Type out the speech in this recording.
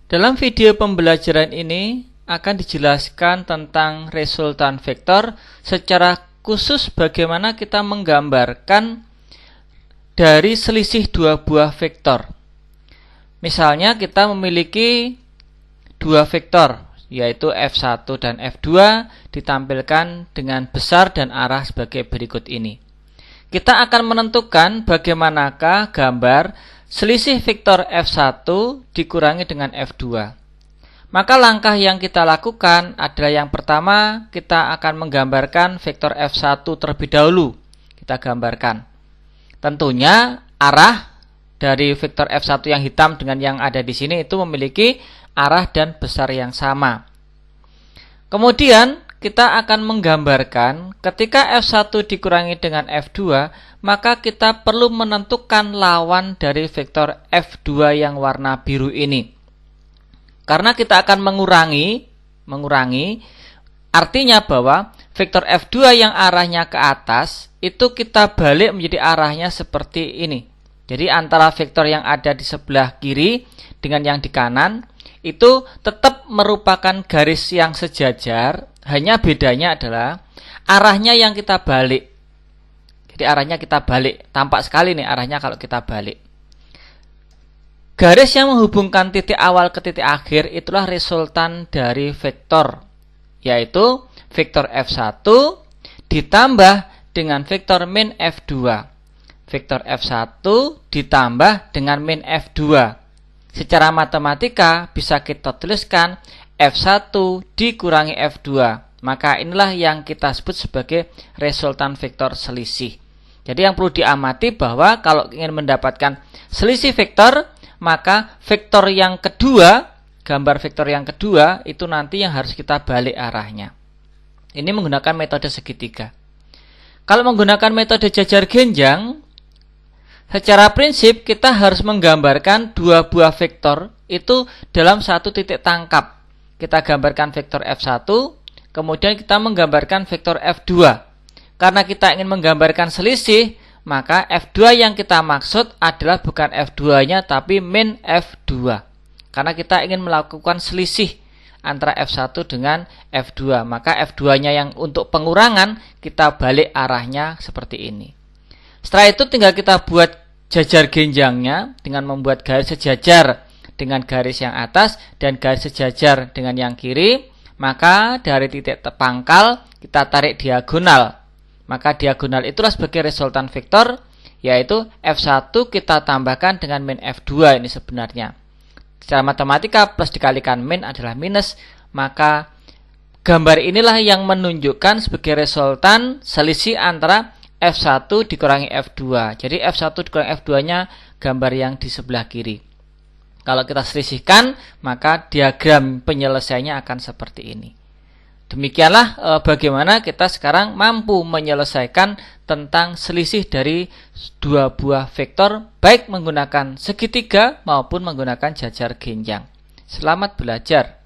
Dalam video pembelajaran ini akan dijelaskan tentang resultan vektor secara khusus bagaimana kita menggambarkan dari selisih dua buah vektor. Misalnya kita memiliki dua vektor yaitu F1 dan F2 ditampilkan dengan besar dan arah sebagai berikut ini. Kita akan menentukan bagaimanakah gambar selisih vektor F1 dikurangi dengan F2. Maka langkah yang kita lakukan adalah yang pertama, kita akan menggambarkan vektor F1 terlebih dahulu. Kita gambarkan. Tentunya arah dari vektor F1 yang hitam dengan yang ada di sini itu memiliki arah dan besar yang sama. Kemudian kita akan menggambarkan ketika F1 dikurangi dengan F2, maka kita perlu menentukan lawan dari vektor F2 yang warna biru ini. Karena kita akan mengurangi, artinya bahwa vektor F2 yang arahnya ke atas, itu kita balik menjadi arahnya seperti ini. Jadi antara vektor yang ada di sebelah kiri dengan yang di kanan, itu tetap merupakan garis yang sejajar, hanya bedanya adalah arahnya yang kita balik. Jadi arahnya kita balik, tampak sekali nih arahnya kalau kita balik. Garis yang menghubungkan titik awal ke titik akhir itulah resultan dari vektor, yaitu vektor F1 ditambah dengan vektor min F2. Vektor F1 ditambah dengan min F2. Secara matematika bisa kita tuliskan F1 dikurangi F2. Maka inilah yang kita sebut sebagai resultan vektor selisih. Jadi yang perlu diamati bahwa kalau ingin mendapatkan selisih vektor, maka vektor yang kedua, gambar vektor yang kedua itu nanti yang harus kita balik arahnya. Ini menggunakan metode segitiga. Kalau menggunakan metode jajar genjang, secara prinsip kita harus menggambarkan dua buah vektor itu dalam satu titik tangkap. Kita gambarkan vektor F1, kemudian kita menggambarkan vektor F2. Karena kita ingin menggambarkan selisih, maka F2 yang kita maksud adalah bukan F2-nya tapi min F2. Karena kita ingin melakukan selisih antara F1 dengan F2, maka F2-nya yang untuk pengurangan kita balik arahnya seperti ini. Setelah itu tinggal kita buat jajar genjangnya dengan membuat garis sejajar dengan garis yang atas dan garis sejajar dengan yang kiri. Maka dari titik pangkal kita tarik diagonal. Maka diagonal itulah sebagai resultan vektor, yaitu F1 kita tambahkan dengan min F2 ini sebenarnya. Secara matematika plus dikalikan min adalah minus, maka gambar inilah yang menunjukkan sebagai resultan selisih antara F1 dikurangi F2. Jadi F1 dikurangi F2-nya gambar yang di sebelah kiri. Kalau kita selisihkan, maka diagram penyelesaiannya akan seperti ini. Demikianlah bagaimana kita sekarang mampu menyelesaikan tentang selisih dari dua buah vektor, baik menggunakan segitiga maupun menggunakan jajar genjang. Selamat belajar.